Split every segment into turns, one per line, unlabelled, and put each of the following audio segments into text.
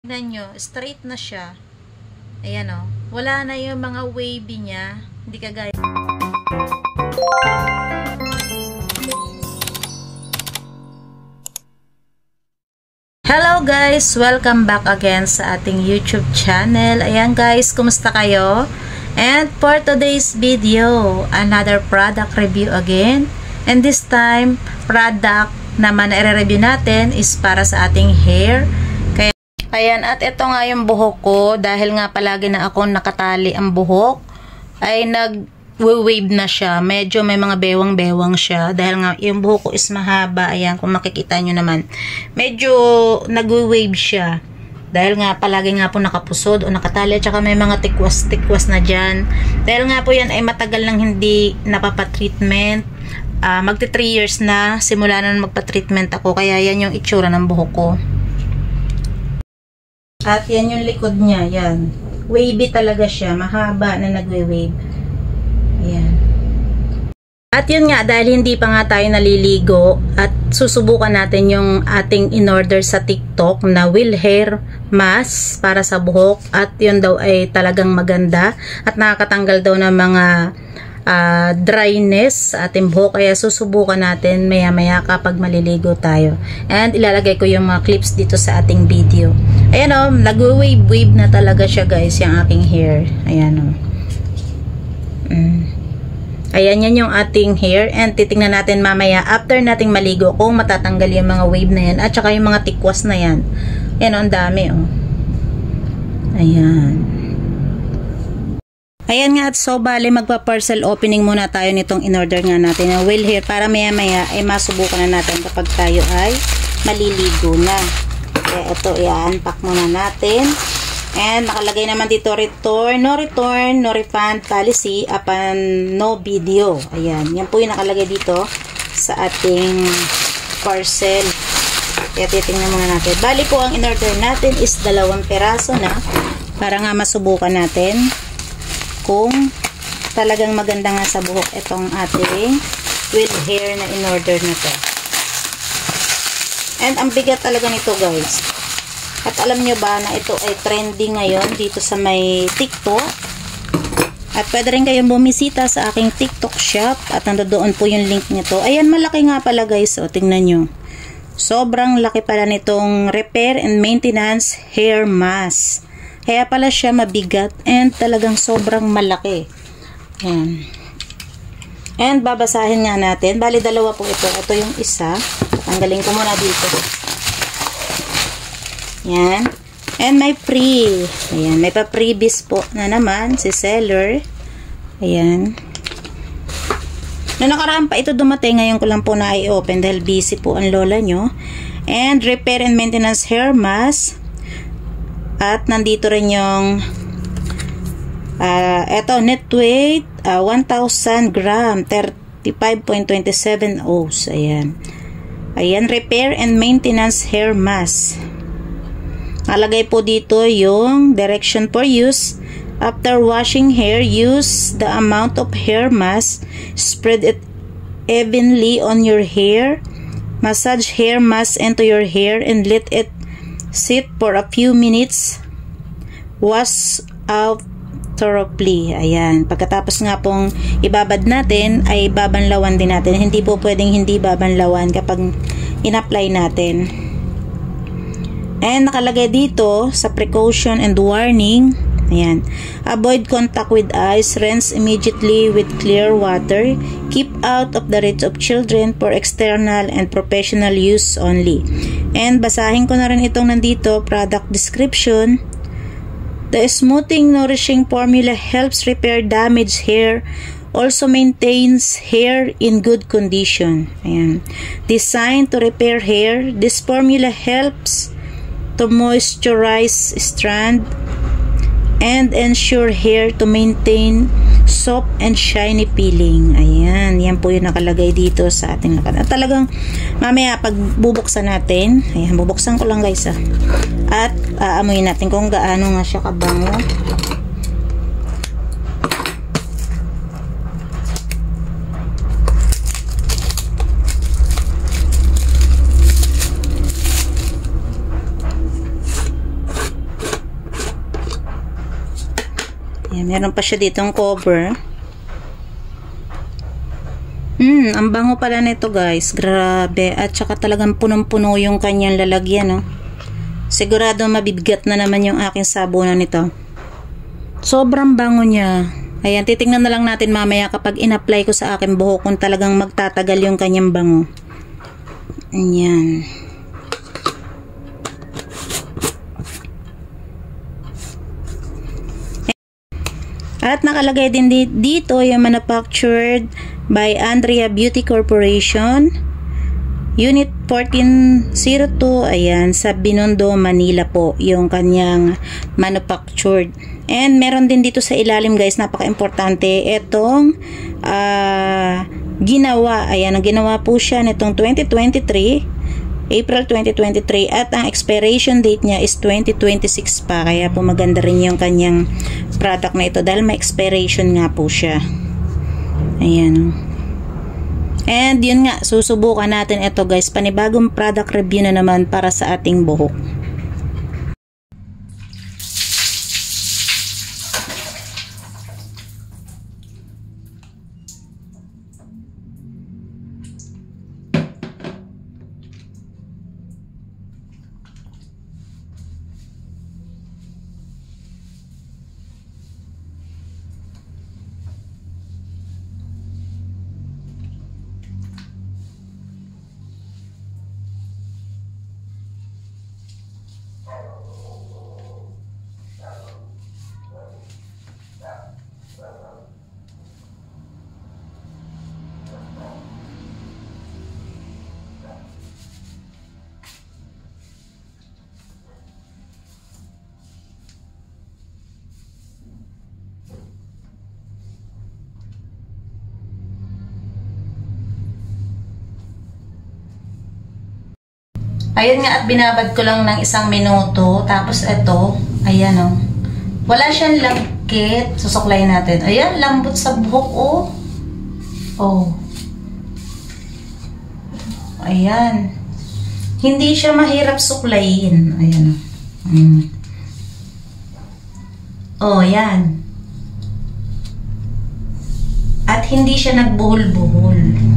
Tignan nyo, straight na siya. Ayan o. Wala na yung mga wavy niya. Hindi kagaya. Hello guys! Welcome back again sa ating YouTube channel. Ayan guys, kumusta kayo? And for today's video, another product review again. And this time, product naman na i-review natin is para sa ating hair. Ayan, at ito nga yung buhok ko, dahil nga palagi na ako nakatali ang buhok, ay nag-wave na siya. Medyo may mga bewang-bewang siya, dahil nga yung buhok ko is mahaba. Ayan, kung makikita nyo naman, medyo nag-wave siya. Dahil nga palagi nga po nakapusod o nakatali, at saka may mga tikwas-tikwas na dyan. Dahil nga po yan ay matagal nang hindi napapatreatment. Magti 3 years na, simula na magpa-treatment ako, kaya yan yung itsura ng buhok ko. At yan yung likod niya, yan. Wavy talaga siya, mahaba na nagwe-wave. Ayan. At yun nga, dahil hindi pa nga tayo naliligo, at susubukan natin yung ating in-order sa TikTok na Will Hair Mask para sa buhok. At yun daw ay talagang maganda at nakakatanggal daw ng mga dryness sa ating buhok, kaya susubukan natin maya maya kapag maliligo tayo. And ilalagay ko yung mga clips dito sa ating video. Ayan o, nag-wave na talaga siya guys, yung aking hair. Ayan o. Ayan, yan yung ating hair, and titingnan natin mamaya after nating maligo kung matatanggal yung mga wave na yan at saka yung mga tikwas na yan. Ayan o, ang dami o. Ayan. Ayan nga, at so bali magpa-parcel opening muna tayo nitong in-order nga natin na Will Hair para maya maya ay masubukan na natin kapag tayo ay maliligo na. Kaya ito, i-unpack muna natin. And nakalagay naman dito return, no refund policy upon no video. Ayan, yan po yung nakalagay dito sa ating parcel. Kaya titingnan muna natin. Bali po ang in-order natin is 2 peraso na para nga masubukan natin kung talagang maganda nga sa buhok itong ating Will Hair na in-order na to. And ang bigat talaga nito guys. At alam nyo ba na ito ay trending ngayon dito sa may TikTok. At pwede rin kayong bumisita sa aking TikTok shop at nandoon po yung link nito. Ayan, malaki nga pala guys. O, tingnan nyo. Sobrang laki pala nitong Repair and Maintenance Hair Mask. Kaya pala siya mabigat and talagang sobrang malaki. Ayan. And babasahin nga natin. Bali, 2 po ito. Ito yung isa. Tanggalin ko muna dito. Ayan. And may free. Ayan. May pa-freebies po na naman si seller. Ayan. Na nakaraan pa ito dumating. Ngayon ko lang po na i-open dahil busy po ang lola nyo. And Repair and Maintenance Hair Mask. At nandito rin yung eto, net weight 1,000 gram 35.27 oz. Ayan. Ayan, Repair and Maintenance Hair Mask. Nalagay po dito yung direction for use. After washing hair, use the amount of hair mask. Spread it evenly on your hair. Massage hair mask into your hair and let it sit for a few minutes. Wash out thoroughly. Ayan. Pagkatapos nga pong ibabad natin, ay babanlawan din natin. Hindi po pwedeng hindi babanlawan kapag in-apply natin. And nakalagay dito sa precaution and warning. Ayan. Avoid contact with eyes. Rinse immediately with clear water. Keep out of the reach of children for external and professional use only. And basahin ko na rin itong nandito, product description. The smoothing, nourishing formula helps repair damaged hair. Also maintains hair in good condition. Ayan. Designed to repair hair, this formula helps to moisturize strand and ensure hair to maintain soft and shiny peeling. Ayan, yan po yung nakalagay dito sa ating nakalagay. Talagang mamaya pag bubuksan natin, ayan, bubuksan ko lang guys at aamuin natin kung gaano nga siya kabango. Ayan, meron pa siya ditong cover. Ang bango pala nito guys. Grabe. At saka talagang punong-puno yung kanyang lalagyan, no? Sigurado mabibigat na naman yung aking sabunan nito. Sobrang bango niya. Ayan, titingnan na lang natin mamaya kapag in-apply ko sa aking buhok kung talagang magtatagal yung kanyang bango. Ayan. At nakalagay din dito yung manufactured by Andrea Beauty Corporation, Unit 1402, ayan, sa Binondo, Manila po, yung kanyang manufactured. And meron din dito sa ilalim guys, napaka-importante, itong ginawa, ayan, ang ginawa po siya nitong 2023, April 2023, at ang expiration date niya is 2026 pa, kaya po maganda rin yung kanyang product na ito dahil may expiration nga po siya. Ayan. And yun nga, susubukan natin ito guys, panibagong product review na naman para sa ating buhok. Ayun nga, at binabad ko lang ng 1 minuto. Tapos ito, ayan o. Wala siyang lagkit. Susuklayin natin. Ayan, lambot sa buhok o. Oh. Ayan. Hindi siya mahirap suklayin. Ayan o. Oh, ayan. At hindi siya nagbuhol-buhol.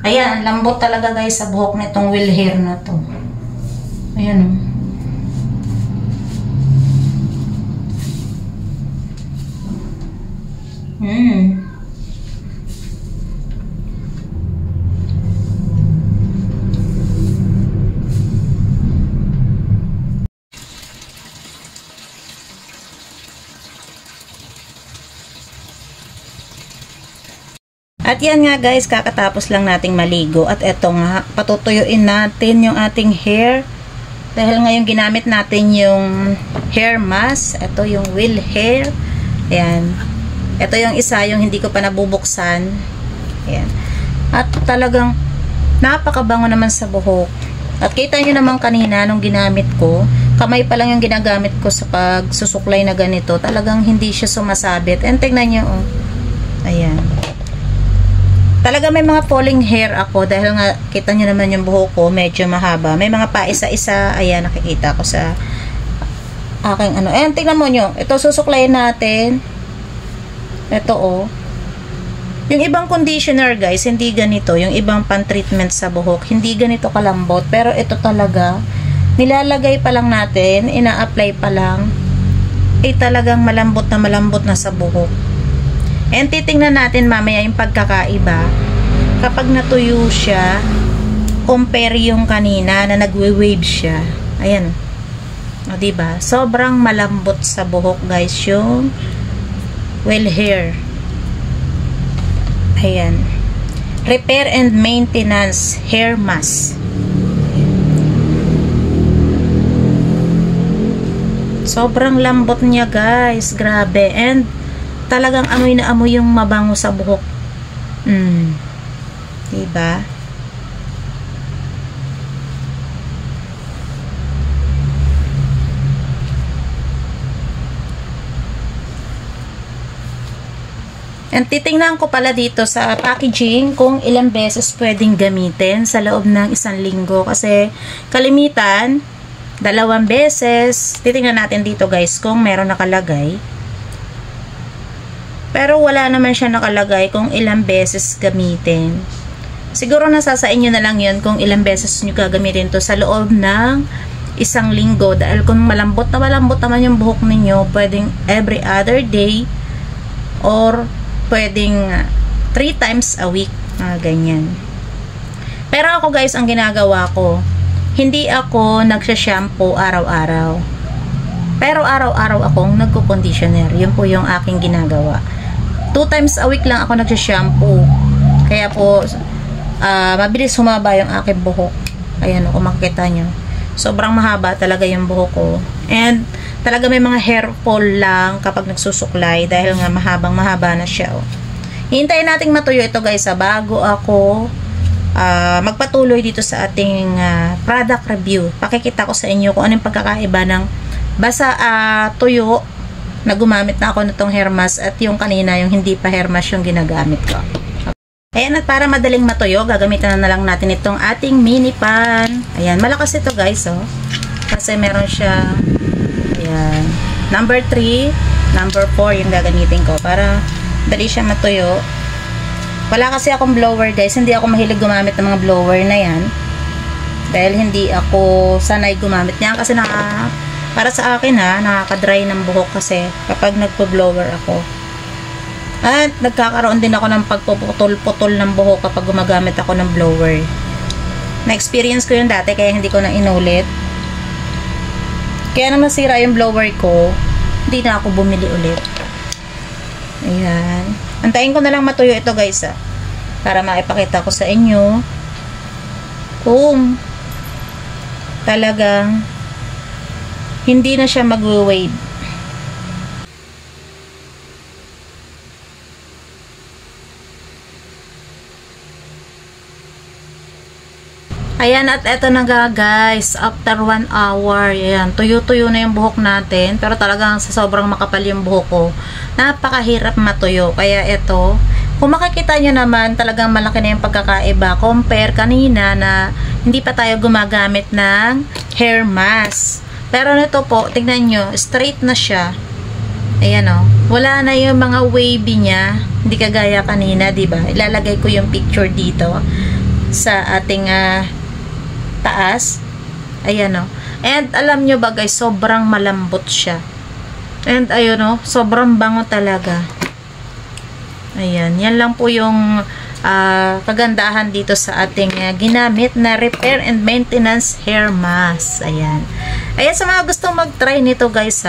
Ayan, lambot talaga guys sa buhok nitong wheel hair na to. Ayan o. At yan nga guys, kakatapos lang nating maligo. At eto nga, patutuyuin natin yung ating hair. Dahil ngayon ginamit natin yung hair mask. Ito yung wheel hair. Ayan. Ito yung isa, yung hindi ko pa nabubuksan. Ayan. At talagang napakabango naman sa buhok. At kita nyo naman kanina nung ginamit ko, kamay pa lang yung ginagamit ko sa pagsusuklay na ganito. Talagang hindi siya sumasabit. And tignan nyo, oh. Ayan. Talaga may mga falling hair ako dahil nga kita nyo naman yung buhok ko medyo mahaba. May mga pa isa-isa, ayan, nakikita ko sa aking ano. Ayan, tingnan mo nyo. Ito susuklayin natin. Ito oh. Yung ibang conditioner guys, hindi ganito. Yung ibang pan-treatment sa buhok, hindi ganito kalambot. Pero ito talaga, nilalagay pa lang natin, ina-apply pa lang, talagang malambot na sa buhok. And titingnan natin mamaya yung pagkakaiba kapag natuyo siya compare yung kanina na nagwe-wave siya. Ayan. O diba? Sobrang malambot sa buhok guys yung wheel hair. Ayan. Repair and maintenance hair mask. Sobrang lambot niya guys. Grabe. And talagang amoy na amoy yung mabango sa buhok. Diba? And titingnan ko pala dito sa packaging kung ilang beses pwedeng gamitin sa loob ng 1 linggo. Kasi kalimitan, 2 beses. Titingnan natin dito guys kung meron nakalagay. Pero wala naman siya nakalagay kung ilang beses gamitin. Siguro nasa sa inyo na lang yun kung ilang beses nyo gagamitin to sa loob ng 1 linggo. Dahil kung malambot naman yung buhok ninyo, pwedeng every other day or pwedeng 3 times a week, ganyan. Pero ako guys, ang ginagawa ko, hindi ako nagsha-shampoo araw-araw. Pero araw-araw akong nagko-conditioner. Yun po yung aking ginagawa. 2 times a week lang ako nagsha-shampoo. Kaya po, mabilis humaba yung aking buhok. Ayan o, kung makikita nyo. Sobrang mahaba talaga yung buhok ko. And, talaga may mga hair fall lang kapag nagsusuklay dahil nga mahaba na siya. Oh. Hintayin nating matuyo ito guys bago ako magpatuloy dito sa ating product review. Pakikita ko sa inyo kung anong pagkakaiba ng basa tuyo na gumamit na ako nitong hair mask at yung kanina yung hindi pa hair mask yung ginagamit ko. Ayan, at para madaling matuyo, gagamitan na lang natin itong ating mini pan. Ayan, malakas ito guys. Oh. Kasi meron siya ayan. Number 3, number 4 yung gagamitin ko para dali siya matuyo. Wala kasi akong blower guys. Hindi ako mahilig gumamit ng mga blower na yan. Dahil hindi ako sanay gumamit niyan. Kasi para sa akin nakaka-dry ng buhok kasi kapag nagpo-blower ako. At nagkakaroon din ako ng pagpuputol-putol ng buhok kapag gumagamit ako ng blower. Na-experience ko yun dati kaya hindi ko na inulit. Kaya naman sira yung blower ko, hindi na ako bumili ulit. Ayan. Antayin ko na lang matuyo ito guys para maipakita ko sa inyo kung talagang hindi na siya mag-wave. Ayan, at eto na nga guys, after 1 hour, ayan, tuyo-tuyo na yung buhok natin, pero talagang sa sobrang makapal yung buhok ko, napakahirap matuyo. Kaya eto, kung makikita nyo naman, talagang malaki na yung pagkakaiba compare kanina na hindi pa tayo gumagamit ng hair mask. Pero nito po, tingnan nyo, straight na siya. Ayan o, wala na yung mga wavy niya, hindi kagaya kanina, diba? Ilalagay ko yung picture dito sa ating taas. Ayan o. And alam nyo ba guys, sobrang malambot siya. And ayun o, sobrang bango talaga. Ayan. Yan lang po yung kagandahan dito sa ating ginamit na repair and maintenance hair mask. Ayan. Ayan, sa mga gustong mag-try nito guys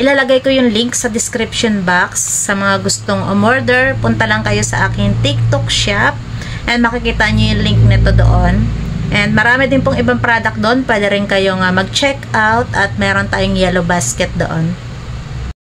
ilalagay ko yung link sa description box. Sa mga gustong umorder, punta lang kayo sa aking TikTok shop and makikita nyo yung link nito doon. And marami din pong ibang product doon. Pwede rin kayong mag-check out at meron tayong yellow basket doon.